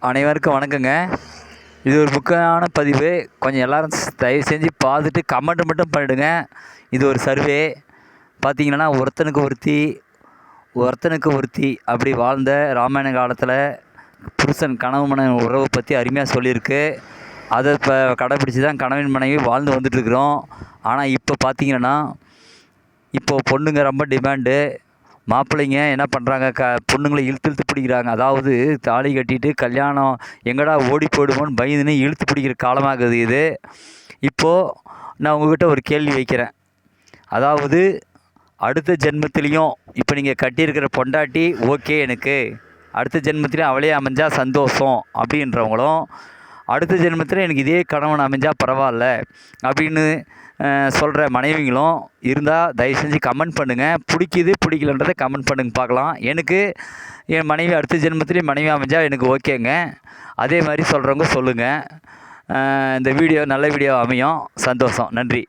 அனைவருக்கும் வணக்கங்க. இது ஒரு முக்கியமான பதிவு. கொஞ்சம் எல்லோரும் தயவு செஞ்சு பார்த்துட்டு கமெண்ட் மட்டும் பண்ணிவிடுங்க. இது ஒரு சர்வே. பார்த்திங்கன்னா ஒருத்தனுக்கு ஒருத்தி அப்படி வாழ்ந்த ராமாயண காலத்தில் புருஷன் கணவன் மனைவி உறவை பற்றி அருமையாக சொல்லியிருக்கு. அதை இப்போ கடைப்பிடிச்சி தான் கணவன் மனைவி வாழ்ந்து வந்துட்டுருக்குறோம். ஆனால் இப்போ பார்த்திங்கன்னா இப்போது பொண்ணுங்க ரொம்ப டிமாண்டு. மாப்பிள்ளைங்க என்ன பண்ணுறாங்க, பொண்ணுங்களை இழுத்து பிடிக்கிறாங்க. அதாவது தாலி கட்டிட்டு கல்யாணம் எங்கடா ஓடி போயிடுமோன்னு பயந்துன்னு இழுத்து பிடிக்கிற காலமாகுது இது. இப்போது நான் உங்கள்கிட்ட ஒரு கேள்வி வைக்கிறேன். அதாவது அடுத்த ஜென்மத்திலையும் இப்போ நீங்கள் கட்டியிருக்கிற பொண்டாட்டி ஓகே, எனக்கு அடுத்த ஜென்மத்திலையும் அவளே அமைஞ்சால் சந்தோஷம் அப்படின்றவங்களும், அடுத்த ஜென்மத்தில் எனக்கு இதே கணவன் அமைஞ்சால் பரவாயில்ல அப்படின்னு சொல்கிற மனைவிகளும் இருந்தால் தயவு செஞ்சு கமெண்ட் பண்ணுங்கள். பிடிக்கலன்றதை கமெண்ட் பண்ணுங்க பார்க்கலாம். எனக்கு என் மனைவி அடுத்த ஜென்மத்திலேயும் மனைவி அமைஞ்சால் எனக்கு ஓகேங்க. அதே மாதிரி சொல்கிறவங்க சொல்லுங்கள். இந்த வீடியோ நல்ல வீடியோ அமையும். சந்தோஷம். நன்றி.